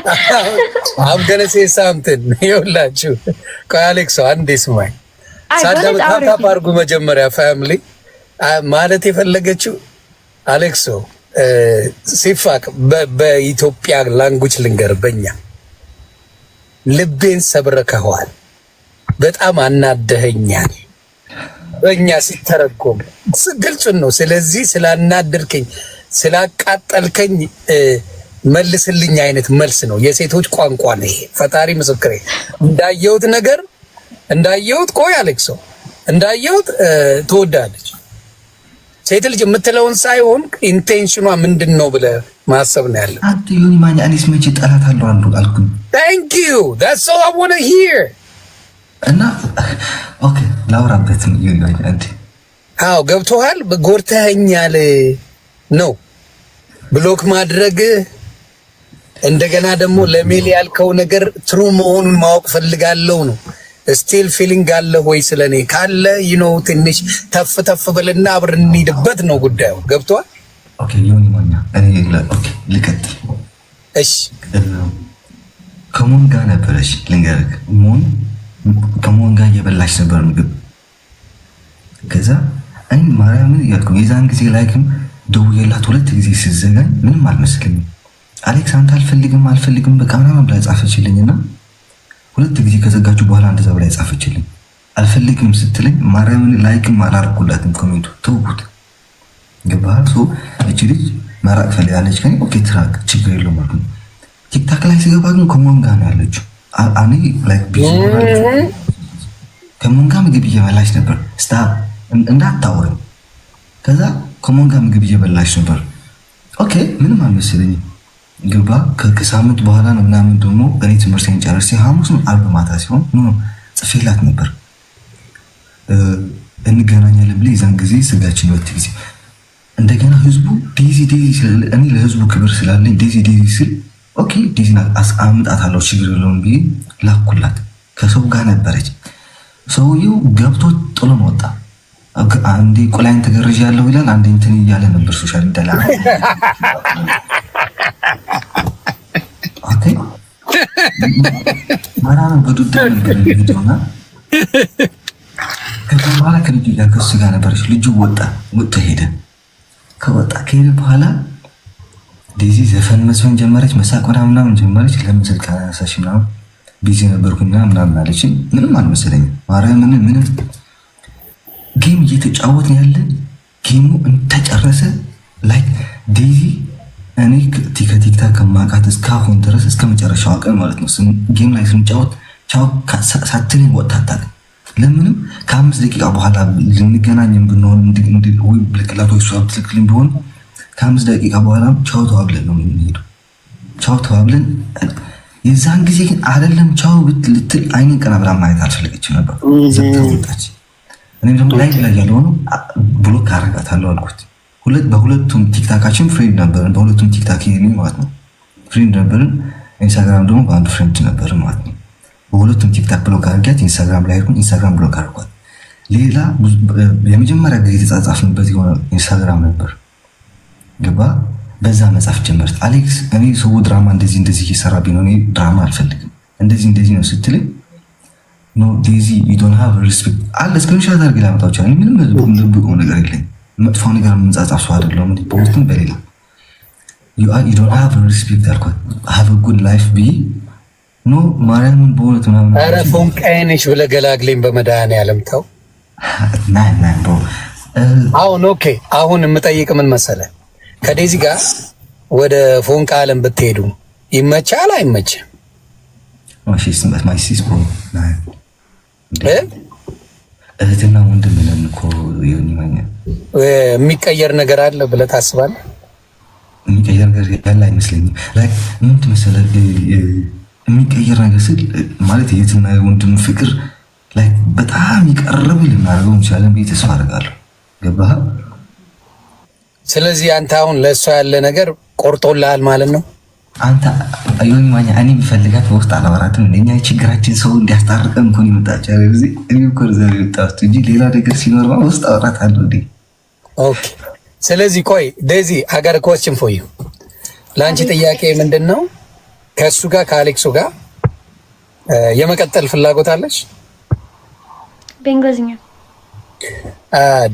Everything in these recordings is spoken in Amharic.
I'm gonna say something. ይኸውላችሁ ቆይ አሌክሶ አንዴ ስማኝ። ሳዳም አድርጉ መጀመሪያ ፋሚሊ ማለት የፈለገችው አሌክሶ ሲፋቅ በኢትዮጵያ ላንጉጅ ልንገር በእኛ ልቤን ሰብረከዋል። በጣም አናደኸኛል። በእኛ ሲተረጎም ግልጽ ነው። ስለዚህ ስላናደርከኝ ስላቃጠልከኝ መልስልኝ አይነት መልስ ነው። የሴቶች ቋንቋ ነው ይሄ። ፈጣሪ ምስክሬ እንዳየሁት ቆይ አሌክሶ እንዳየሁት ትወዳለች ሴት ልጅ የምትለውን ሳይሆን ኢንቴንሽኗ ምንድነው ብለህ ማሰብ ነው ያለው። አንተ ዮኒ ማኛ እኔስ መቼ ጠላት አለው አንዱ አልኩኝ። Thank you, that's all I want to hear። እና ኦኬ ላውራበት ነው ዮኒ ማኛ አንተ አዎ ገብቶሃል። በጎርተኸኛል ነው ብሎክ ማድረግ እንደገና ደግሞ ለሜል ያልከው ነገር ትሩ መሆኑን ማወቅ ፈልጋለሁ ነው። ስቲል ፊሊንግ አለ ወይ ስለኔ ካለ ትንሽ ተፍ በልና አብረን እንሂድበት ነው ጉዳዩ። ገብቷል? ኦኬ ዮኒ ማኛ እኔ ኦኬ ልቀጥል። እሺ ከሞን ጋር ነበረሽ ልንገርህ። ከሞን ጋር እየበላሽ ነበር ምግብ። ከዛ እኔ ማርያምን ያልኩኝ የዛን ጊዜ ላይክም ደውዬላት 2 ጊዜ ሲዘጋኝ ምንም አልመሰለኝም። አሌክስ አንተ አልፈልግም በቃ ምናምን ብላ ጻፈችልኝና 2 ጊዜ ከዘጋችሁ በኋላ እንደዛ ብላ ጻፈችልኝ። አልፈልግም ስትለኝ ማርያምን ላይክም አላረኩላትም ኮሜንቱ ተውኩት። ገባህ? እቺ ልጅ መራቅ ፈልጋለች ከኔ ኦኬ ትራክ ችግር የለውም ማለት ነው። ቲክታክ ላይ ሲገባ ግን ከሞን ጋር ነው ያለችው። እኔ ላይክ ቢዚ ከሞን ጋር ምግብ እየበላች ነበር። ስታፕ እንዳታወሪ። ከዛ ከሞን ጋር ምግብ እየበላች ነበር። ኦኬ ምንም አልመሰለኝም። ገባ? ከሳምንት በኋላ ነው ምናምን ደግሞ እኔ ትምህርቴን ጨርሼ ሐሙስ ነው አርብ ማታ ሲሆን ጽፌላት ነበር እንገናኛለን ብለህ የዛን ጊዜ ስጋችን 2 ጊዜ እንደገና ህዝቡ ዴዚ እኔ ለህዝቡ ክብር ስላለኝ ዴዚ ስል ኦኬ ዴዚና አምጣታለሁ ችግር የለውም ብዬ ላኩላት። ከሰው ጋር ነበረች። ሰውየው ገብቶ ጥሎ ወጣ። አንዴ ቆላይን ተገርዣለሁ ይላል፣ አንዴ እንትን እያለ ነበር ሶሻል ሚዲያ ላይ ኦኬ ማራን በዱዳ ነበር ልጅና ከበኋላ ከልጁ ጋር ከሱ ጋር ነበረች። ልጁ ወጣ ሄደ። ከሄደ በኋላ ዴዚ ዘፈን መስፈን ጀመረች፣ መሳቅ ምናምን ጀመረች። ለምን ስልክ አነሳሽ ምናምን ቢዚ ነበርኩና ምናምን አለች። ምንም አልመሰለኝም። ማርያምን ምንም ጌም እየተጫወትን ያለ ጌሙ እንተጨረሰ ላይክ ዴዚ እኔ ከቲክታክ ከማውቃት እስካሁን ድረስ እስከ መጨረሻው ቀን ማለት ነው ጌም ላይ ስንጫወት ቻው ሳትለኝ ወጣታል። ለምንም ከ5 ደቂቃ በኋላ ልንገናኝም ብንሆን ወይ ብልክላት ወይ ሷብ ትልክልኝ ቢሆን ከ5 ደቂቃ በኋላ ቻው ተዋብለን ነው የምንሄደው። ቻው ተዋብለን የዛን ጊዜ ግን አይደለም ቻው ልትል አይኔን ቀና ብላ ማየት አልፈለገችም ነበር። ዘግታች እኔም ደግሞ ላይ ያለው ነው ብሎክ አረጋታለሁ አልኩት። በሁለቱም ቲክታካችን ፍሬንድ ነበርን። በሁለቱም ቲክታክ ይሄን ማለት ነው ፍሬንድ ነበርን። ኢንስታግራም ደግሞ በአንዱ ፍሬንድ ነበርን ማለት ነው። በሁለቱም ቲክታክ ብሎክ አድርጊያት ኢንስታግራም ላይ ሄድኩኝ። ኢንስታግራም ብሎክ አድርጓት። ሌላ የመጀመሪያ ጊዜ የተጻጻፍንበት የሆነ ኢንስታግራም ነበር። ገባ? በዛ መጻፍ ጀመርት። አሌክስ እኔ ሰው ድራማ እንደዚህ እየሰራብኝ ነው፣ እኔ ድራማ አልፈልግም፣ እንደዚህ ነው ስትለኝ ኖ ዴዚ ዩ ዶንት ሃቭ ሪስፔክት አለ። ስክሪንሾት አድርጌ ላመጣው ይችላል። ምንም ልብ ነገር የለኝም። መጥፎ ነገር የምንጻጻፍ ሰው አይደለም። በውስጥም በሌላ ዩ ዶንት ሃቭ ሪስፔክት አልኳት። ሃቭ አ ጉድ ላይፍ ብዬ ኖ ማርያምን በእውነት ምናምን ኧረ ፎንቃይነሽ ብለህ ገላግለኝ በመድኃኒዓለም ተው። አሁን ኦኬ አሁን የምጠይቅ ምን መሰለህ ከዴዚ ጋር ወደ ፎንቃ ዓለም ብትሄዱ ይመቻል አይመችም? እህትና ወንድም ነን እኮ የሚቀየር ነገር አለ ብለህ ታስባለህ? የሚቀየር ነገር ያለ አይመስለኝም። ምን መሰለህ የሚቀየር ነገር ስል ማለት የእህትና የወንድም ፍቅር በጣም ይቀርብ ልናደርገው እንችላለን ብዬ ተስፋ አደርጋለሁ። ገባህ? ስለዚህ አንተ አሁን ለእሷ ያለ ነገር ቆርጦልሃል ማለት ነው። አንተ ዮኒ ማኛ እኔ ቢፈልጋት በውስጥ አላወራትም። እኛ ችግራችን ሰው እንዲያስታርቀን እኮ ነው የመጣችው አይደል? እዚህ እኔ እኮ ዘር የወጣሁት እንጂ ሌላ ነገር ሲኖር በውስጥ አወራታለሁ እንዴ። ኦኬ ስለዚህ ቆይ ዴዚ I got a question for you። ለአንቺ ጥያቄ ምንድን ነው? ከሱ ጋር ከአሌክሱ ጋር የመቀጠል ፍላጎት አለሽ? በእንግሊዝኛ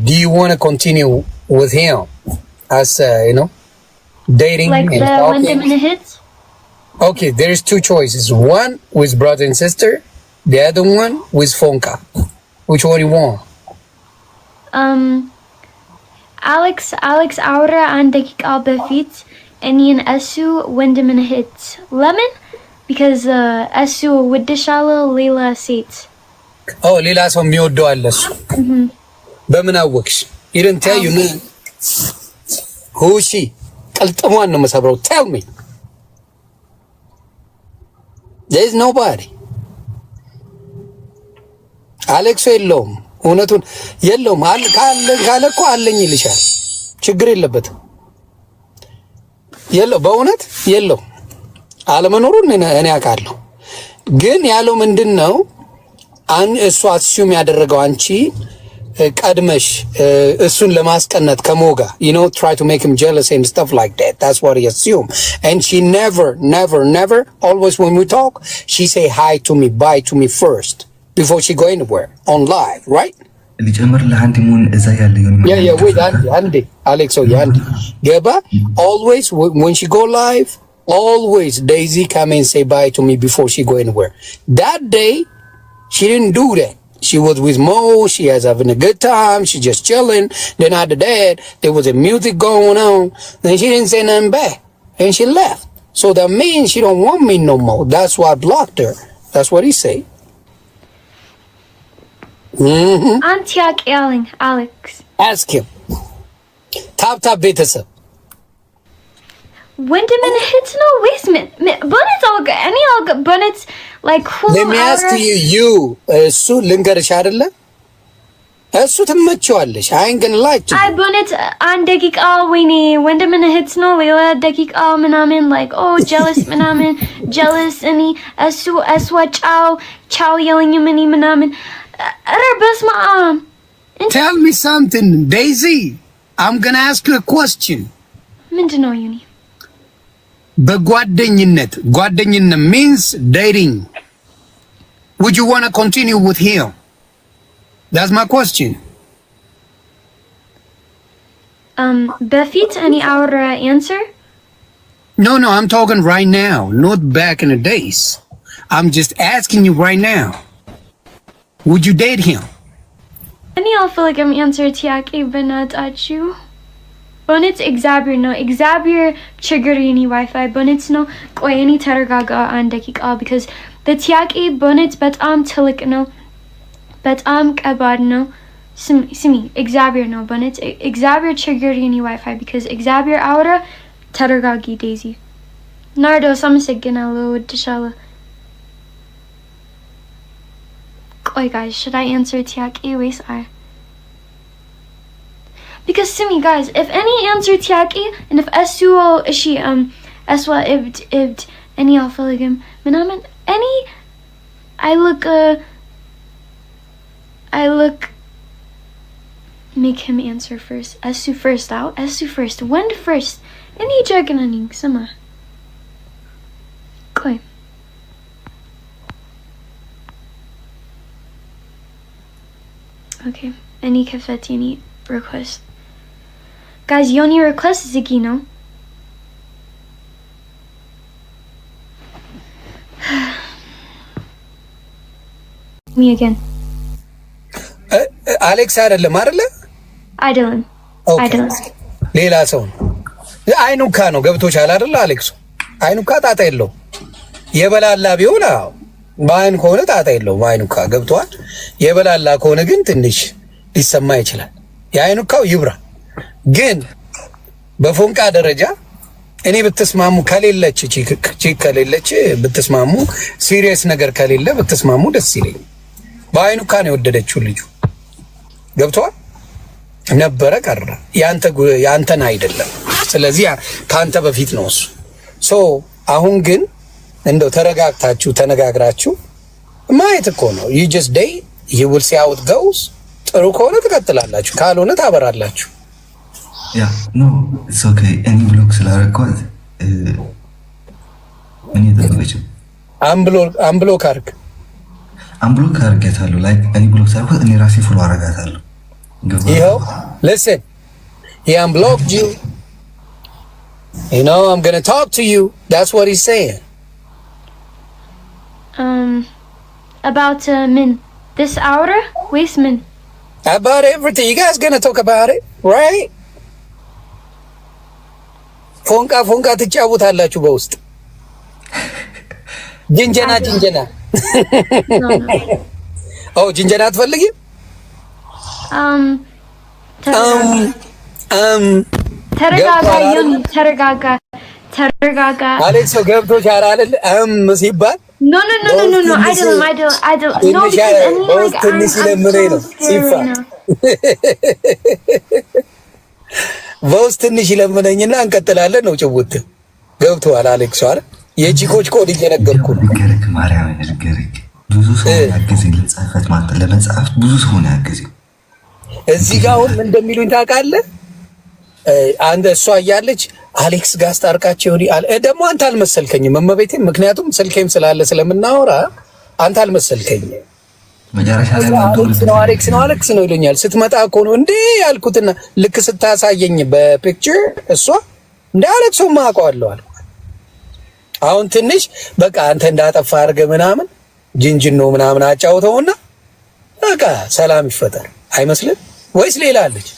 do you want to continue with him as dating like and the talking? ወንድም እህት Okay, there's two choices. One with brother and sister, the other one with Fonka. Which one you want? Alex አውራ አንድ ደቂቃ በፊት እኔን እሱ ወንድም እህት ለምን because እሱ ወድሻለሁ ሌላ ሴት ሌላ ሰው የሚወደው አለ እሱ በምን አወቅሽ? he didn't tell you man. who is she? ቀልጥሟን ነው መሰብረው. tell me. there's nobody. አሌክስ የለውም እውነቱን የለውም ካለ እኮ አለኝ ይልሻል። ችግር የለበትም። የለው በእውነት የለው አለመኖሩን እኔ አውቃለሁ። ግን ያለው ምንድነው እሱ አስዩም ያደረገው አንቺ ቀድመሽ እሱን ለማስቀናት ከሞጋ try to make him jealous and stuff like that. That's what he assumed. And she never always when we talk she say hi to me, bye to me first before she go anywhere on live, right? ሊጨምር ለአንድ ሙን እዛ ያለ yeah wait አንዴ አሌክሶ አንዴ ገባ always when she go live always Daisy come and say bye to me before she go anywhere. That day she didn't do that. She was with Mo, she was having a good time, she just chilling. Then after that there was a music going on and she didn't say nothing back and she left. So that means she don't want me no more. That's why I blocked her. That's what he said. አንተ ያውቃለኝ አሌክስ Ask him. ታፕ ቤተሰብ ወንድም እህት ነው ወይስ ምን በእውነት በእውነት like who Let me ask you እሱ ልንገርሽ አይደለ እሱ ትመቸዋለሽ I ain't gonna lie to you. አይ በእውነት አንድ ደቂቃ ወይኔ ወንድም እህት ነው ሌላ ደቂቃ ምናምን like jealous ምናምን jealous እኔ እሱ ቻው የለኝም እኔ ምናምን ኧረ በስመ አብ Tell me something, Daisy. I'm gonna ask you a question. ምንድን ነው ዩኒ በጓደኝነት means dating. Would you want to continue with him? That's my question. በፊት እኔ አወራ answer No, I'm talking right now, not back in the days. I'm just asking you right now. Would you date him? እኔ አልፈልግም answer ጥያቄ በናታችሁ በእውነት እግዚአብሔር ነው እግዚአብሔር ችግር የኔ ዋይፋይ በእውነት ነው ቆይ እኔ ተረጋጋ አንድ ደቂቃ because ጥያቄ በእውነት በጣም ትልቅ ነው በጣም ከባድ ነው ስሚ እግዚአብሔር ነው በእውነት እግዚአብሔር ችግር የኔ ዋይፋይ because እግዚአብሔር አውራ ተረጋጊ ዴዚ ናርዶስ አመሰግናለሁ ወድሻለሁ ቆይ guys should I answer ጥያቄ ወይስ because see me guys if any answer tiaki and if SUO she aswa ibd any alphaligam manaman any I look make him answer first SU first out SU first when first any jaganing sama koi okay any kafetini request guys Yoni request Ziggy no me again Alex አይደለም አይደለም ሌላ ሰው አይኑካ ነው ገብቶሻል አይደል አሌክስ አይኑካ ጣጣ የለው የበላላ ቢሆን በአይን ከሆነ ጣጣ የለው አይኑካ ገብቷል የበላላ ከሆነ ግን ትንሽ ሊሰማ ይችላል የአይኑካው ይብራ ግን በፎንቃ ደረጃ እኔ ብትስማሙ ከሌለች ከሌለች ብትስማሙ ሲሪየስ ነገር ከሌለ ብትስማሙ ደስ ይለኝ በአይኑካ ነው የወደደችው ልጁ ገብቷል ነበረ ቀረ ያንተን አይደለም ስለዚህ ካንተ በፊት ነው እሱ ሶ አሁን ግን እንደው ተረጋግታችሁ ተነጋግራችሁ ማየት እኮ ነው you just date you will see how it goes ጥሩ ከሆነ ትቀጥላላችሁ ካልሆነ ታበራላችሁ ያ ኖ it's okay any block ስላረኳት እኔ ተጠቅመችው አንብሎክ አድርግ። አንብሎክ አድርጌታለሁ። ላይክ እኔ ብሎክ ሳይሆን እኔ ራሴ ፎሎ አደርጋታለሁ። ይኸው listen, he unblocked you. You know, I'm gonna talk to you. That's what he's saying. About min this hour waste min about everything. You guys gonna talk about it, right? ፎንቃ ትጫወታላችሁ በውስጥ ጅንጀና ጅንጀና አትፈልጊም? ተረጋጋ አሌክስ ገብቶሻል አይደል? ሲባል no I don't know because ትንሽ ለምነኝ ነው ሲፋ በውስጥ ትንሽ ለምነኝና እንቀጥላለን ነው ጭውት ገብቶሃል አሌክስ አይደል? የቺኮች ኮድ እየነገርኩ ነው። ማርያም ንገረኝ። ብዙ ሰው ያገዘኝ ለጻፈት ማለት ለመጻፍ ብዙ ሰው ነው ያገዘኝ። እዚህ ጋር አሁን እንደሚሉኝ ታውቃለህ? አንተ እሷ እያለች አሌክስ ጋር አስታርቃቸው ደግሞ አንተ አልመሰልከኝም እመቤቴ። ምክንያቱም ስልኬም ስላለ ስለምናወራ አንተ አልመሰልከኝም። መጨረሻ ላይ አሌክስ ነው ይሉኛል። ስትመጣ እኮ ነው እንዴ ያልኩትና ልክ ስታሳየኝ በፒክቸር እሷ እንደ አሌክስማ አውቀዋለሁ አለ። አሁን ትንሽ በቃ አንተ እንዳጠፋ አድርገህ ምናምን ጅንጅን ነው ምናምን አጫውተውና በቃ ሰላም ይፈጠር አይመስልም ወይስ ሌላ አለች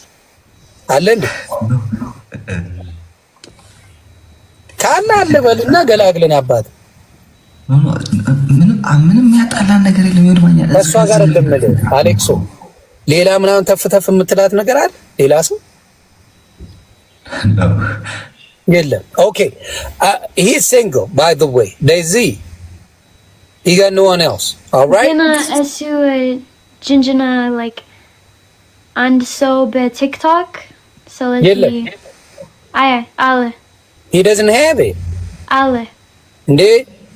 አለ እንዴ? ካለ አለ በልና ገላግለን አባት ምንም ያጣላን ነገር የለም። ይወድማኛል እሷ ጋር እንደምለ አሌክሶ ሌላ ምናምን ተፍተፍ የምትላት ነገር አለ ሌላ ሰው የለም። ኦኬ he is single by the way. Daisy he got no one else. All right እሱ ጅንጅና like and so be TikTok so let's see አለ he doesn't have it አለ እንዴ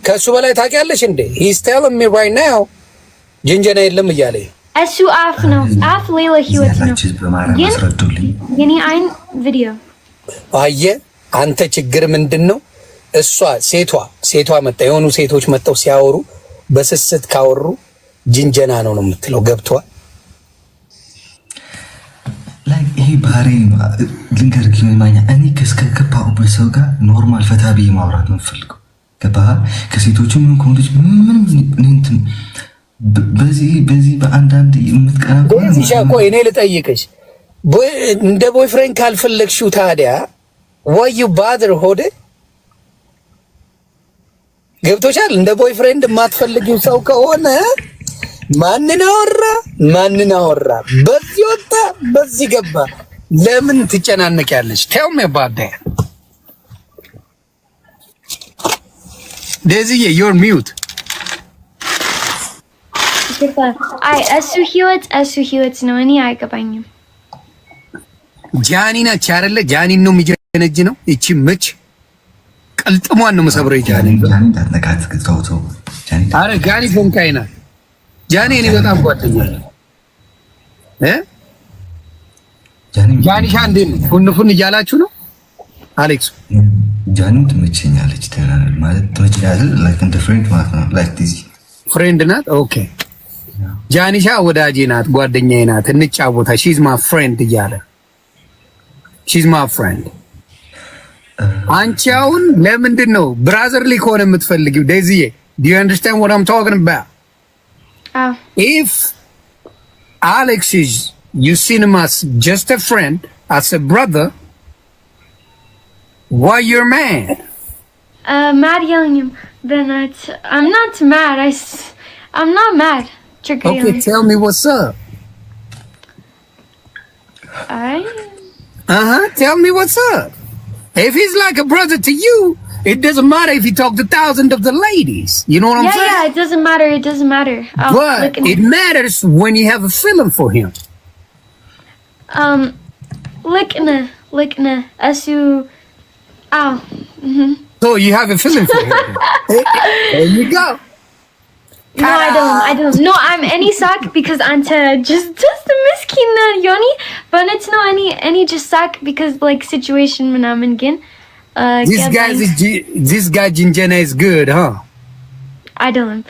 ከሱ በላይ ታውቂያለሽ እንዴ? he's telling me right now ጅንጀና የለም እያለ እሱ አፍ ነው አፍ ሌላ ህይወት ነው። የኔ አይን ቪዲዮ አየ አንተ ችግር ምንድነው? እሷ ሴቷ መጣ የሆኑ ሴቶች መጣው ሲያወሩ በስስት ካወሩ ጅንጀና ነው የምትለው። ገብቷል ላይክ ይሄ ባህሪ ልንገርህ ማኛ እኔ ከስከከባው በሰው ጋር ኖርማል ፈታ ብዬ ማውራት ነው የምፈልገው። ገባህ? ከሴቶችም ምን ኮንቶች ምንም እንትን በዚህ በአንዳንድ የምትቀናው በዚህ ሻቆ እኔ ልጠይቅሽ እንደ ቦይፍሬንድ ካልፈለግሽው ታዲያ why you bother ሆደ ገብቶሻል? እንደ ቦይፍሬንድ የማትፈልጊው ሰው ከሆነ ማንን አወራ በዚህ ወጣ በዚህ ገባ ለምን ትጨናነቂያለሽ? tell me about that. Daisy you're mute. እሱ ህይወት ነው እኔ አይገባኝም። ጃኒ ናች አይደለ? ጃኒን ነው የሚጀነጅ ነው እቺ ምች ቀልጥሟን ነው መሰብረው። ጃኒ ታነቃት ከተውተው አረ ጃኒ ፎንካይና ጃኒ እኔ በጣም ጓደኛ ነኝ ጃኒ ሻንዴ ፉን እያላችሁ ነው አሌክስ? ጃኒ ትመቸኛለች ማለት ትመቸኛለች ላይክ እንደ ፍሬንድ ማለት ነው። ላይክ ዲዚ ፍሬንድ ናት። ኦኬ ጃኒሻ ወዳጄ ናት፣ ጓደኛዬ ናት፣ እንጫወታ ሺዝ ማይ ፍሬንድ እያለ ሺዝ ማይ ፍሬንድ። አንቺ አሁን ለምንድን ነው ብራዘርሊ ከሆነ የምትፈልጊው? ዴዚዬ do you understand what I'm talking about? If Alex is you see him as just a friend, as a brother, why you're mad? Mad yelling him, then I'm not mad. I'm not mad. Okay, tell me what's up. Tell me what's up. If he's like a brother to you, it doesn't matter if you talk to thousands of the ladies. You know what I'm saying? Yeah, it doesn't matter. But it matters when you have a feeling for him. Likna, asu, So you have a feeling for him. There you go. No, I don't. No, I'm any sack because anta just a miskin yoni, but it's no any just sack because like situation manamin gin. This guy Jinjana is good, huh? I don't.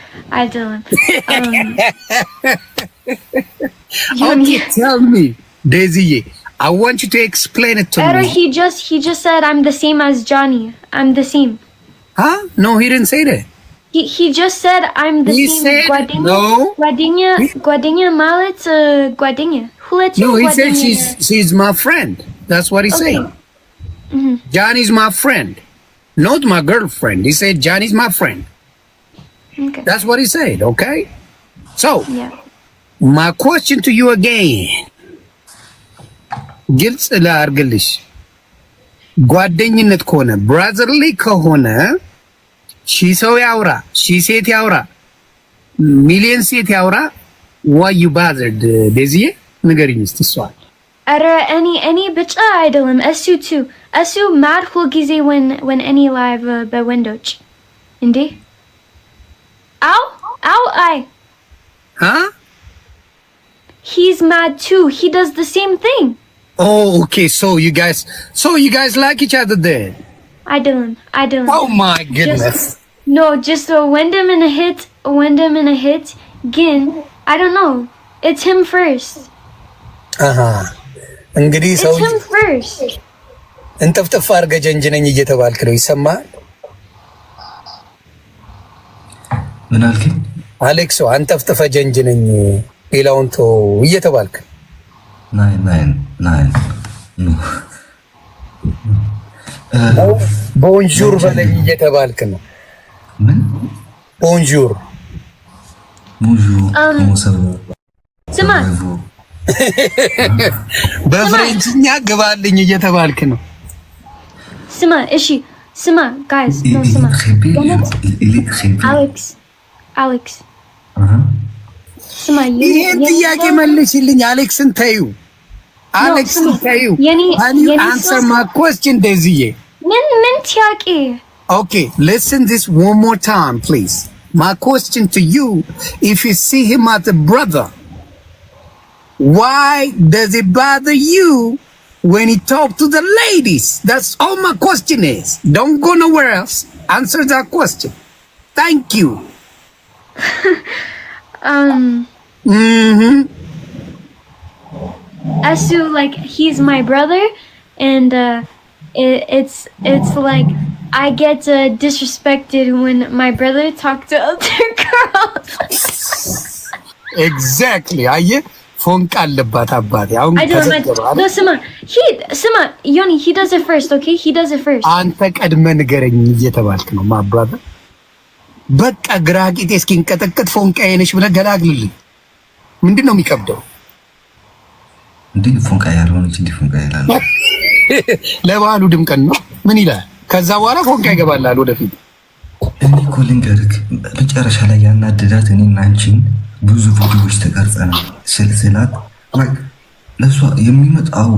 Okay, tell me, Daisy. I want you to explain it to me. He just said I'm the same as Johnny. I'm the same. Huh? No, he didn't say that. He just said I'm the He same. said no. Guadinha Malet Guadinha. Who let you? No, he said she's my friend. That's what he said. Mm-hmm. Johnny's my friend, not my girlfriend. He said Johnny's my friend. Okay. That's what he said. Okay. So Yeah. my question to you again. ግልጽ ላርግልሽ ጓደኝነት ከሆነ ብራዘርሊ ከሆነ ሺ ሰው ያውራ ሺ ሴት ያውራ ሚሊየን ሴት ያውራ why you bothered Daisy ንገሪኝ እስቲ እሷ አረ እኔ ብቻ አይደለም እሱ ማድ ሁል ጊዜ when any live በወንዶች እንዴ አው huh he's mad too. He does the same thing. Oh, okay. So you guys like each other then? I don't. Oh my goodness. Just a Wyndham and a hit. Gin. I don't know. It's him first. እንግዲህ It's ሰው him first. እንተፍተፍ አድርገህ ጀንጅነኝ እየተባልክ ነው ይሰማል? ምን አልከኝ? አሌክሶ አንተፍተፈ ጀንጅነኝ ሌላውን ተው እየተባልክ ናይን ቦንጆር በለኝ እየተባልክ ነው። ምን ቦንጆር ስማ በፍሬንችኛ ግባልኝ እየተባልክ ነው። ስማ guys no ስማ Alex ስማ ይሄን ጥያቄ መልሽልኝ አሌክስን ተዩ answer my question Daisy ምን ጥያቄ okay listen this one more time please my question to you if you see him as a brother why does it bother you when he talk to the ladies? That's all my question is. Don't go nowhere else. Answer that question. Thank you. Asu, like he's my brother, and it's like I get disrespected when my brother talks to other girls. Exactly. Aye. ፎንቅ አለባት አባቴ አሁን no ስማ Yoni he does it first okay he does it first አንተ ቀድመ ንገረኝ እየተባልክ ነው my brother በቃ ግራቂቴ እስኪንቀጠቀጥ ፎንቃ የነሽ ብለህ ገላግልልኝ ምንድነው የሚከብደው እንዴ ፎንቃ ያልሆነች እንዴ ፎንቃ ይላል ለባሉ ድምቀን ነው ምን ይላል ከዛ በኋላ ፎንቃ ይገባላል ወደፊት እኔ እኮ ልንገርክ መጨረሻ ላይ ያናደዳት እኔና አንቺን ብዙ ቪዲዮዎች ተቀርጸናል ስልስላት ለሷ የሚመጣው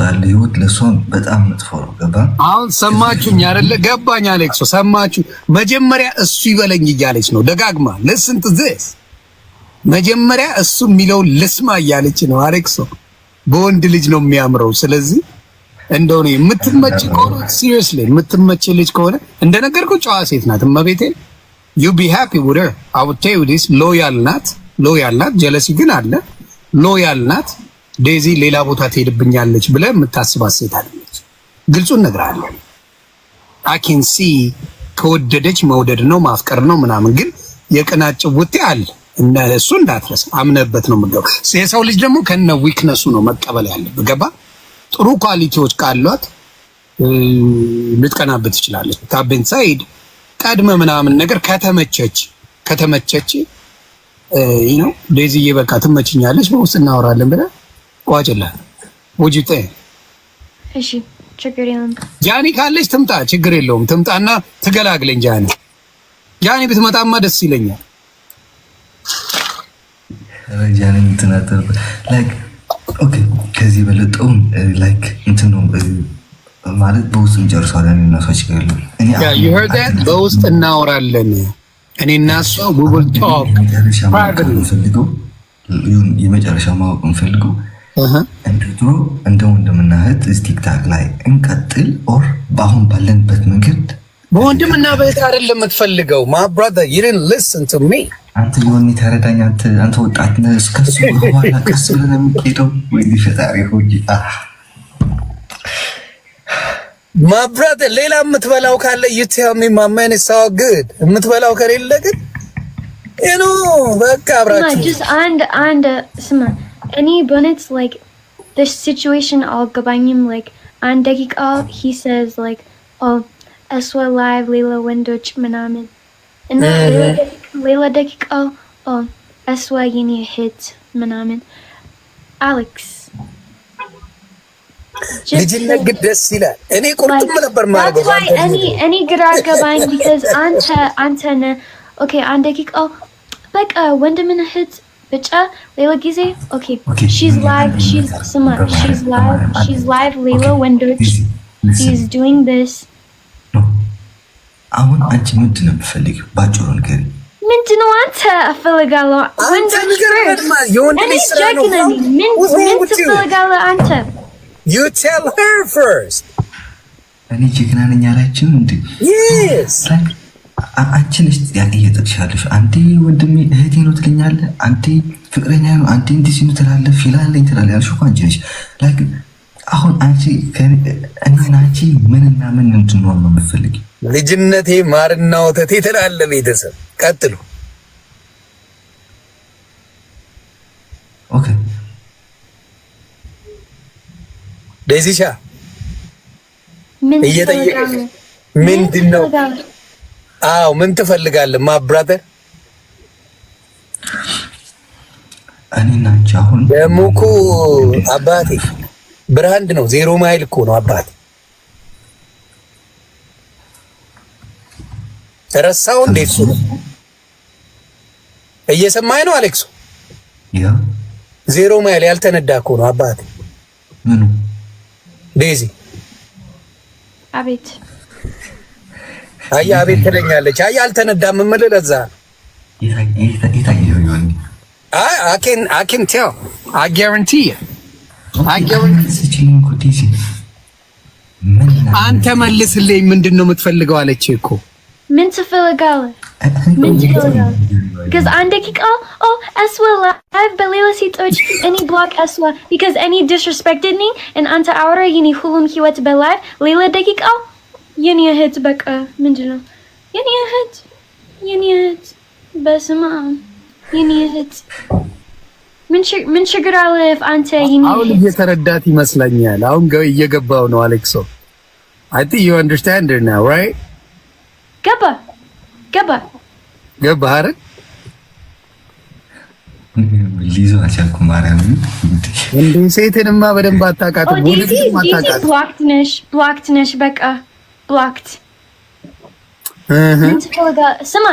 ያለ ህይወት ለሷ በጣም መጥፎ ነው ገባ አሁን ሰማችሁኝ አይደለ ገባኝ አሌክሶ ሰማችሁ መጀመሪያ እሱ ይበለኝ እያለች ነው ደጋግማ listen to this መጀመሪያ እሱ የሚለው ልስማ እያለች ነው አሌክሶ በወንድ ልጅ ነው የሚያምረው ስለዚህ እንደው ነው የምትመጭ ከሆነ seriously የምትመጭ ልጅ ከሆነ እንደነገርኩ ጨዋ ሴት ናት እመቤቴ you be happy with her I would tell you this loyal ናት jealousy ግን አለ loyal ናት ዴዚ ሌላ ቦታ ትሄድብኛለች ብለ የምታስባት ሴት አይደለች ግልጹን ነግራለሁ I can see ከወደደች መውደድ ነው ማፍቀር ነው ምናምን ግን የቅናጭ ውጤ አለ እና እሱ እንዳትረስ አምነበት ነው የምገው የሰው ልጅ ደግሞ ከነ ዊክነሱ ነው መቀበል ያለበት ገባ ጥሩ ኳሊቲዎች ካሏት ልትቀናበት ትችላለች ታበን ሳይድ ቀድመ ምናምን ነገር ከተመቸች you know ዴዚዬ በቃ ትመችኛለች በውስጥ እናወራለን ብለ ቋጭላ ወጅቴ እሺ ችግር የለም ጃኒ ካለች ትምጣ ችግር የለውም ትምጣና ትገላግለኝ ጃኒ ብትመጣማ ደስ ይለኛል ጃኒ እንትናተር like okay ከዚህ በለጠው like እንትኑ ማለት በውስጥ እንጨርሳለን እና ሰዎች ይገሉ you heard that በውስጥ እናወራለን እኔና እሷ we will talk የመጨረሻ ማወቅ እንፈልገው እንደ ድሮ እንደ ወንድምና እህት ቲክታክ ላይ እንቀጥል ኦር በአሁን ባለንበት መንገድ በወንድምና በእህት አይደለም የምትፈልገው? my brother you didn't listen to me አንተ የሆነ ተረዳኝ አንተ ወጣት ነህ እስከሱ በኋላ ቀስ ብለን የምትሄደው ወይ ፈጣሪ ሆይ my brother ሌላ የምትበላው ካለ you tell me my man is all good የምትበላው ከሌለ ግን you know በቃ አብራችሁ just and ስማ እኔ በእውነት like the situation አልገባኝም like አንድ ደቂቃ he says like oh aswa live ሌላ ወንዶች ምናምን እና ሌላ ደቂቃ oh aswa የኔ hit ምናምን አሌክስ ልጅነት ግን ደስ ይላል። እኔ ቁርጥም ነበር ማረገው እኔ ግራ ገባኝ because አንተ ነህ ኦኬ አንድ ደቂቃ በቃ ወንድምና እህት ብቻ ሌላ ጊዜ ኦኬ she's live ሌላ ወንዶች she's doing this አሁን አንቺ ምንድን ነው የምትፈልጊው? ባጭሩ ንገሪኝ። ምንድን ነው አንተ እፈልጋለሁ ወንዶች እኔ ጀግና ነኝ ምን ትፈልጋለህ አንተ You tell her first. እኔ ጀግና ነኝ አላችሁም እንዴ? Yes. አንቺ ነሽ ጥያቄ እየጠቅሻለሽ። አንዴ ወንድሜ እህቴ ነው ትለኛለህ፣ አንዴ ፍቅረኛ ነው፣ አንዴ እንዲህ ሲሉ ትላለህ፣ ፊላለኝ ትላለህ ያልሽው እኮ አንቺ ነሽ። ላይክ አሁን አንቺ እኔና አንቺ ምንና ምን እንድንሆን ነው የምትፈልጊው? ልጅነቴ ማርና ወተቴ ትላለህ። ቤተሰብ ቀጥሉ። ኦኬ ዴዚሻ እየጠየቀሽ ምንድን ነው? አዎ ምን ትፈልጋለህ? ማ ብራዘር እኔና አንቺ አሁን ደግሞ እኮ አባቴ ብራንድ ነው፣ ዜሮ ማይል እኮ ነው አባቴ። ተረሳው እንዴ? እሱ እየሰማኸኝ ነው አሌክሱ? ያ ዜሮ ማይል ያልተነዳ እኮ ነው አባቴ። ምኑ ዴዚ አቤት አያ አቤት ትለኛለች። አያ አልተነዳም የምልህ ለዛ I can tell. I guarantee you. አንተ መልስልኝ ምንድን ነው የምትፈልገው አለች እኮ። ምን ትፈልጋለህ? because አንድ ደቂቃ aswa live በሌላ ሴቶች እኔ block aswa because any disrespected me and አንተ አውራ የኔ ሁሉም ህይወት በላይቭ ሌላ ደቂቃ የኔ እህት በቃ ምንድን ነው የኔ እህት በስመ አብ የኔ እህት ምን ችግር አለ አንተ የኔ አሁን እየተረዳት ይመስለኛል። አሁን እየገባው ነው አሌክሶ። I think you understand her now, right? ገባ አይደል? ሊዞ አቻልኩ ማርያም እንዴ ሴትንማ በደንብ አታውቃትም። ወንድም አታውቃትም። blocked ነሽ በቃ blocked ምን ትፈልጋለህ? ስማ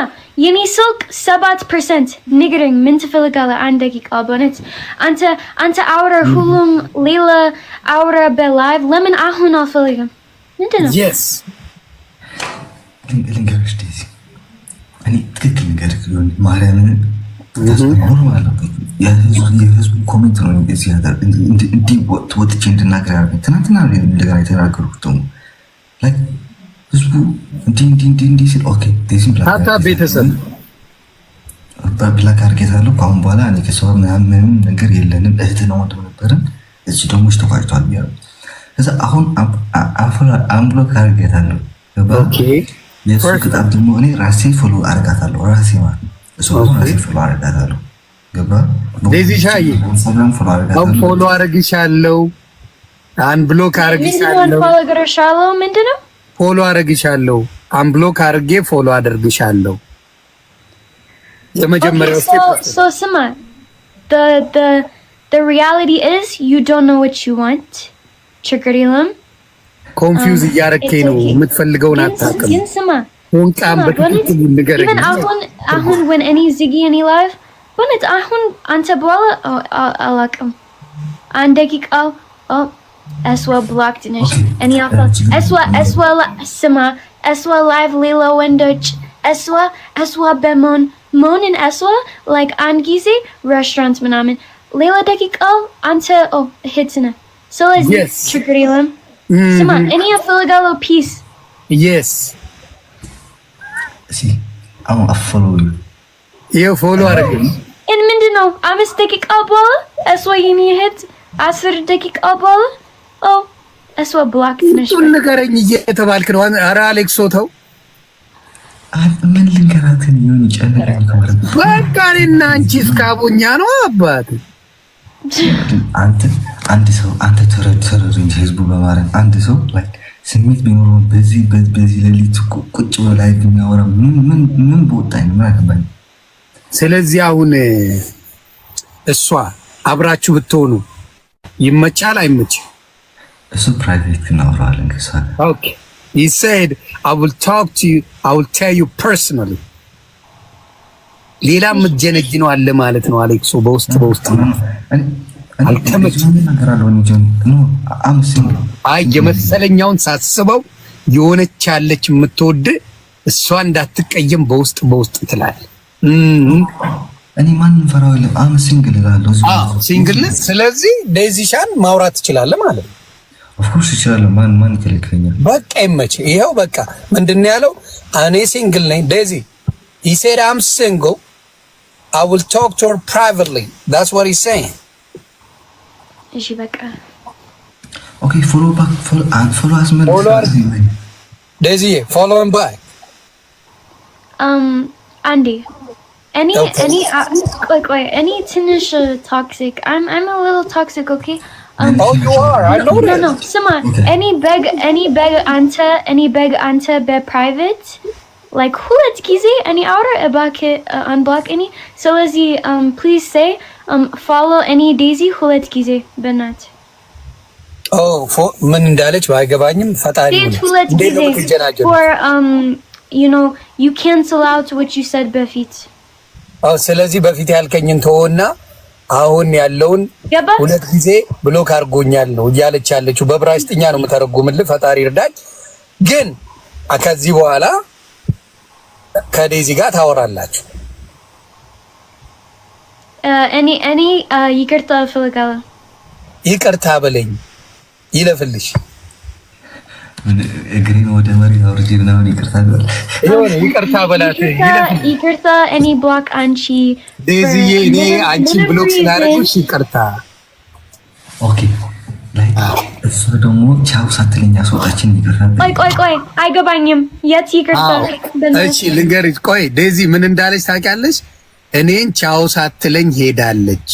የኔ ስልክ 7% ንገረኝ ምን ትፈልጋለህ? አንድ ደቂቃ በእውነት አንተ አውራ ሁሉም ሌላ አውራ በላይቭ ለምን አሁን አልፈልግም? ምንድን ነው? yes ልንገርሽ ዴዚ እኔ ትክክል ልንገርሽ ማርያምን ኖርማል የህዝቡ ኮሜንት ነው እዚህ ሀገር እንዲህ ወጥቼ እንድናገር ያደረገኝ ትናንትና እንደገና የተናገርኩት ደግሞ ህዝቡ እንዲህ ሲል ኦኬ ዴዚም ታታ ቤተሰብ ብላክ አድርጌታለሁ። ከአሁን በኋላ እኔ ከሰው ምንም ነገር የለንም እህትና ወንድም ነበርን። እዚህ ደግሞ ተቋጭቷል ብያለሁ። ከዛ አሁን አንብሎክ አድርጌታለሁ። ኦኬ የሱ ቅጣት ደግሞ እኔ ራሴ ፎሎ አድርጋታለሁ። ራሴ ማለት ነው እሱ ራሴ ፎሎ አድርጋታለሁ። ገባ ዴዚ ሻይ ፎሎ አድርግሻለሁ፣ አንብሎክ አድርግሻለሁ። ምንድነው ፎሎ አድርግሻለሁ፣ አንብሎክ አድርጌ ፎሎ አድርግሻለሁ። የመጀመሪያው so ስማ the reality is you don't know what you want ችግር የለም። ኮንፊውዝ እያረከኝ ነው። የምትፈልገውን አታውቅም። ግን ስማ ወንቃም በትክክል ንገረኝ። አሁን when any ziggy any live በእውነት አሁን አንተ በኋላ አላውቅም አንድ ደቂቃ aswa blocked ነሽ እኔ aswa ስማ aswa live ሌላ ወንዶች aswa በሞን and aswa like አንድ ጊዜ restaurant ምናምን ሌላ ደቂቃ አንተ ሄድነ ስለዚህ ችግር የለም ስማ እኔ እፈልጋለሁ ፒስ yes see I'm a follow you you follow አረጋኝ and ምንድነው 5 ደቂቃ በኋላ እሷዬን ይሄድ 10 ደቂቃ በኋላ እሷ ብላክ ነሽ ንገረኝ እየተባልክ ነው ኧረ አሌክሶ ተው ምን ልንገራትን ይሁን ይጨነቀኝ ማለት በቃ እኔና አንቺ እስካቦኛ ነው አባት አንድ ሰው አንተ ተረድተህ እንጂ ህዝቡ በማረን አንድ ሰው like ስሜት ቢኖረው በዚህ ሌሊት ቁጭ ብሎ ላይ የሚያወራ ምን ቦታኝ ምን አገባኝ ስለዚህ አሁን እሷ አብራችሁ ብትሆኑ ይመቻል አይመችም እሱ ፕራይቬት እናወራለን ከሳለ okay he said I will talk to you I will tell you personally ሌላ ምትጀነጅ ነው አለ ማለት ነው አሌክሶ በውስጥ አልተመቸኝም ነገራለሁ ነው አምሲንግ አይ የመሰለኛውን ሳስበው የሆነች ያለች የምትወድ እሷ እንዳትቀየም በውስጥ ትላል እኔ ማንንም ፈራው የለም አምሲንግል እላለሁ ሲንግል ስለዚህ ዴዚሻን ማውራት ትችላለህ ማለት ነው of course ይችላል ማን ይከለክለኛል በቃ ይመች ይሄው በቃ ምንድነው ያለው እኔ ሲንግል ነኝ ዴዚ he said I'm single I will talk to her privately that's what he's saying እሺ በቃ okay follow us man Daisy follow him back Andy any ቆይ any ትንሽ toxic I'm a little toxic okay oh you are I know that no sima any beg ante be private like hulet gize any outer unblock any so as he please say follow any Daisy hulet gize benat ምን እንዳለች ባይገባኝም ፈጣሪ ነው for you know you cancel out what you said በፊት ስለዚህ በፊት ያልከኝን ተወና አሁን ያለውን ሁለት ጊዜ ብሎክ አርጎኛል ነው እያለች ያለችው በብራይስጥኛ ነው መተረጎምልህ ፈጣሪ ይርዳኝ ግን ከዚህ በኋላ ከዴዚ ጋር ታወራላችሁ እኔ ይቅርታ እፈልጋለሁ ይቅርታ በለኝ ይለፍልሽ እግሬን ወደ መሬት አውርጄ ምናምን ይቅርታ በላት ይቅርታ እኔ ብሎክ አንቺ ዴዚዬ እኔ አንቺን ብሎክ ስላደረግሽ ይቅርታ ኦኬ ላይ እሱ ደግሞ ቻው ሳትለኝ አስወጣችን ይቅርታ ቆይ አይገባኝም የት ይቅርታ እሺ ልንገርሽ ቆይ ዴዚ ምን እንዳለች ታውቂያለሽ እኔን ቻው ሳትለኝ ሄዳለች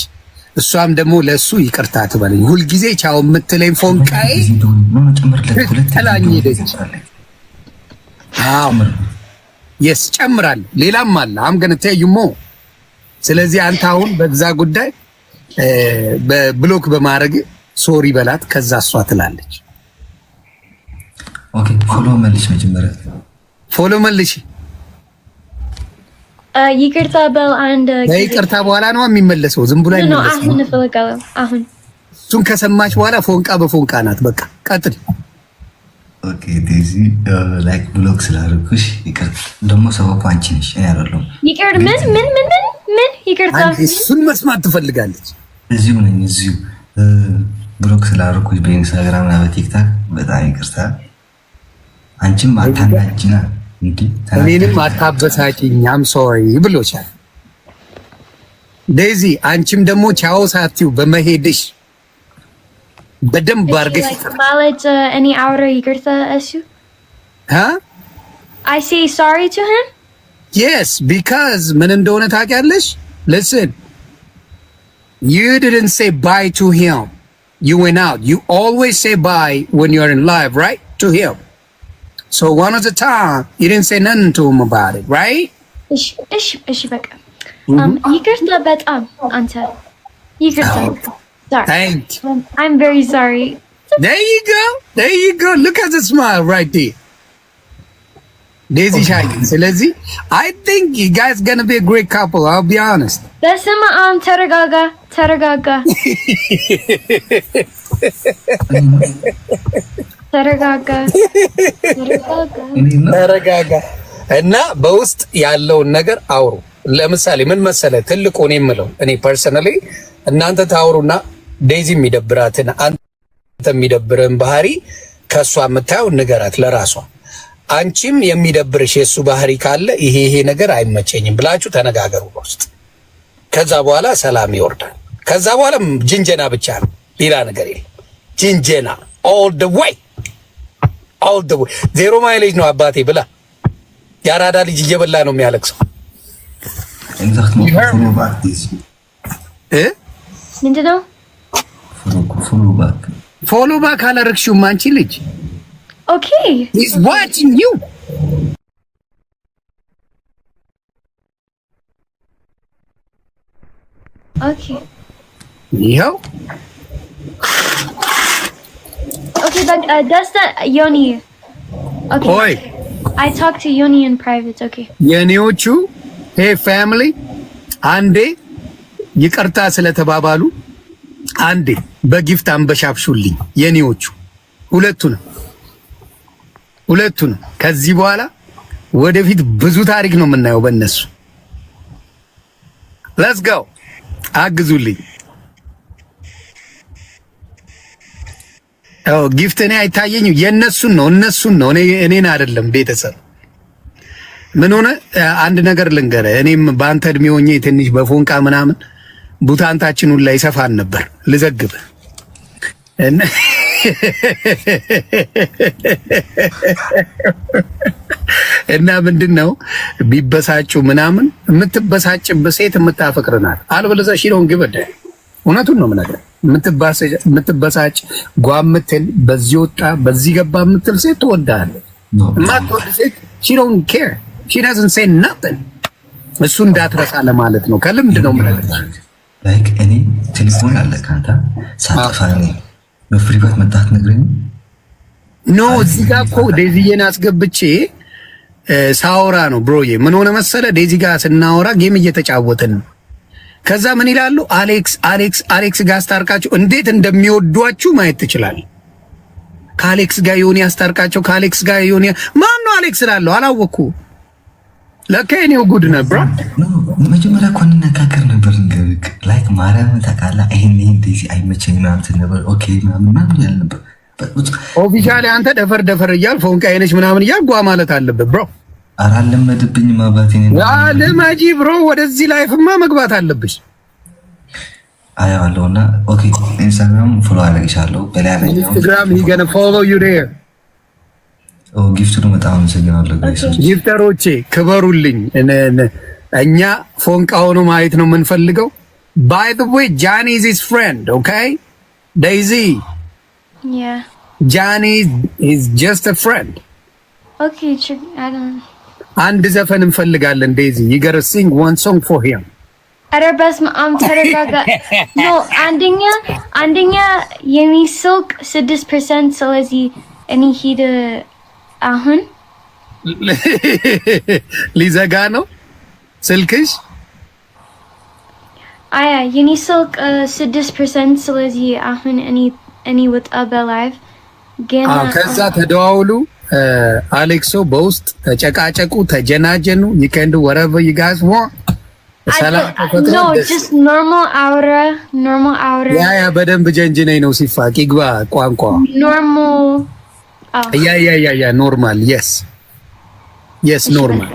እሷም ደግሞ ለሱ ይቅርታ ትበለኝ ሁሉ ጊዜ ቻው የምትለኝ ፎንቃይ ተላኝ ሄደች yes ጨምራል ሌላም አለ I'm going to tell you more ስለዚህ አንተ አሁን በዛ ጉዳይ በብሎክ በማድረግ ሶሪ በላት ከዛ እሷ ትላለች ኦኬ ፎሎ መልሽ መጀመሪያ ፎሎ መልሽ ይቅርታ በል አንድ ይቅርታ በኋላ ነው የሚመለሰው ዝም ብሎ አይመለስም አሁን እሱን ከሰማች በኋላ ፎንቃ በፎንቃ ናት በቃ ቀጥል ኦኬ ዴዚ ላይክ ብሎክ ስላደረኩሽ ይቅርታ ደግሞ ሰበቡ አንቺ ነሽ እኔ አይደለም ይቅር ምን ይቅርታ እሱን መስማት ትፈልጋለች እዚሁ ብሎክ ስላደረኩሽ በኢንስታግራም እና በቲክታክ በጣም ይቅርታ አንቺም አታናጅና እኔንም አታበሳጭኝ I'm sorry ብሎሻል ዴዚ አንቺም ደግሞ ቻው ሳትዩ በመሄድሽ በደንብ አድርገሽ ማለት እኔ አውራ ይቅርታ እሱ I say sorry to him yes because ምን እንደሆነ ታውቂያለሽ listen you didn't say bye to him you went out you always say bye when you're in live right to him so one of the time you didn't say nothing to him about it right እሺ በቃ ይቅርታ በጣም አንተ ይቅርታ sorry thank you I'm very sorry there you go look at the smile right there Daisy Shy ስለዚህ I think you guys going to be a great couple I'll be honest በስመ አብ ተረጋጋ ተረጋጋ እና በውስጥ ያለውን ነገር አውሩ ለምሳሌ ምን መሰለ ትልቁ ነው የምለው እኔ ፐርሰናሊ እናንተ ታወሩና ዴዚ የሚደብራትን አንተ የሚደብርን ባህሪ ከሷ የምታየው ንገራት ለራሷ። አንቺም የሚደብርሽ የሱ ባህሪ ካለ ይሄ ነገር አይመቸኝም ብላችሁ ተነጋገሩ ውስጥ። ከዛ በኋላ ሰላም ይወርዳል። ከዛ በኋላ ጅንጀና ብቻ ነው፣ ሌላ ነገር የለም። ጅንጀና all the way ዜሮ ማይሌጅ ነው አባቴ ብላ ያራዳ ልጅ እየበላ ነው የሚያለቅሰው። ምንድነው ፎሎ ባክ አላረግሽውም አንቺ ልጅ? ኦኬ he's watching you. ኦኬ ይኸው okay but that's the Yoni. Okay. Oi. I talked to Yoni in private. Okay. የኔዎቹ hey family አንዴ ይቅርታ ስለተባባሉ አንዴ በጊፍት አንበሻብሹልኝ የኔዎቹ ሁለቱን ከዚህ በኋላ ወደፊት ብዙ ታሪክ ነው የምናየው በእነሱ። let's go አግዙልኝ። ጊፍት እኔ አይታየኝ የነሱን ነው እኔን አይደለም። ቤተሰብ ምን ሆነ አንድ ነገር ልንገረ እኔም በአንተ እድሜ ሆኜ ትንሽ በፎንቃ ምናምን ቡታንታችን ሁሉ ላይ ሰፋን ነበር ልዘግብ እና ምንድነው ቢበሳጩ ምናምን የምትበሳጭበት ሴት የምታፈቅርናል አልበለዚያ ሽሮን ግበደ እውነቱን ነው የምነግርህ። የምትበሳጭ ጓምትል በዚህ ወጣ በዚህ ገባ የምትል ሴት ትወዳለች። የማትወድ ሴት she don't care, she doesn't say nothing። እሱ እንዳትረሳ ለማለት ነው። ከልምድ ነው የምነግርህ። ላይክ እኔ ቴሌፎን አለ ካንተ ሳጠፋ ነው በፍሪባት መጣት ነግረኝ ኖ እዚህ ጋር እኮ ዴዚዬን አስገብቼ ሳውራ ነው ብሮዬ። ምን ሆነ መሰለ ዴዚ ጋር ስናወራ ጌም እየተጫወትን ነው። ከዛ ምን ይላሉ አሌክስ ጋር አስታርቃቸው እንዴት እንደሚወዷችሁ ማየት ትችላለህ። ከአሌክስ ጋር ዮኒ አስታርቃቸው ከአሌክስ ጋር ዮኒ ማን ነው አሌክስ እላለሁ አላወኩ ለካ የኔው ጉድ ነበር። መጀመሪያ እኮ እንነጋገር ነበር እንግዲህ ላይክ ማርያም ታውቃላ ይሄን ዴዚ አይመቸኝም ምናምን ነበር። ኦኬ ምናምን ያለ ነበር ኦፊሻሊ አንተ ደፈር እያል ፎንቃ አይነች ምናምን እያል ጓ ማለት አለበት ብሮ። አላለመድብኝም አባቴ ነኝ ለማጂ ብሮ ወደዚህ ላይፍማ መግባት አለብሽ። አያለውና ኦኬ ኢንስታግራም ፎሎ አድርጌሻለሁ በላይ ላይ ኢንስታግራም he gonna follow you there። ጊፍቱ ነው በጣም አመሰግናለሁ ጋይስ። ጊፍተሮቼ ክበሩልኝ። እኛ ፎንቃ ሆኖ ማየት ነው የምንፈልገው። by the way Johnny is his friend, okay Daisy? Yeah, Johnny is just a friend. Okay, I don't. አንድ ዘፈን እንፈልጋለን ዴዚ you gotta sing one song for him. ኧረ በስመ አብ ተረጋጋ። ኖ አንደኛ የኔ ስልክ 6% ስለዚህ እኔ ሂድ አሁን ሊዘጋ ነው ስልክሽ። አያ የኔ ስልክ 6% ስለዚህ አሁን እኔ ወጣ በላይቭ ግን ከዛ ተደዋውሉ። አሌክሶ በውስጥ ተጨቃጨቁ ተጀናጀኑ you can do whatever you guys want። ሰላም ተፈጥሮ no just normal aura ያ በደንብ ጀንጅነኝ ነው ሲፋቅ ይግባ ቋንቋ normal ያ ኖርማል yes ኖርማል።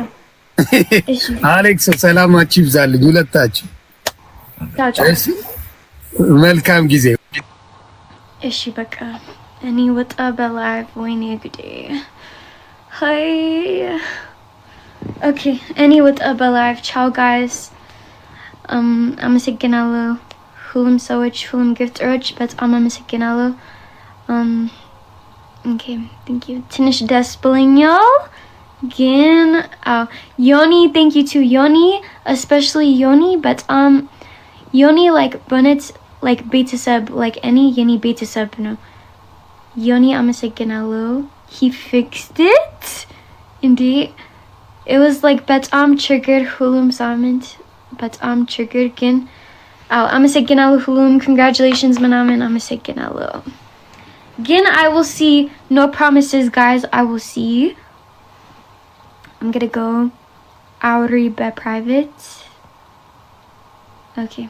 አሌክስ ሰላማችሁ ይብዛልኝ ሁለታችሁ። መልካም ጊዜ። እሺ በቃ እኔ ወጣ በላይቭ ወይኔ ግዴ ሃይ ኦኬ እኔ ወጣ በላይቭ ቻው ጋይስ። አመሰግናለሁ ሁሉም ሰዎች ሁሉም ግፍተሮች በጣም አመሰግናለሁ። ኦኬ thank you ትንሽ ደስ ብሎኛል ግን Yoni thank you to Yoni especially Yoni በጣም Yoni like በነት like ቤተሰብ like any የኔ ቤተሰብ ነው Yoni አመሰግናለሁ he fixed it indeed it was like በጣም triggered ሁሉም ሳምንት በጣም triggered ግን አመሰግናለሁ ሁሉም congratulations ምናምን አመሰግናለሁ ግን I will see no promises guys I will see I'm gonna go Auri by private okay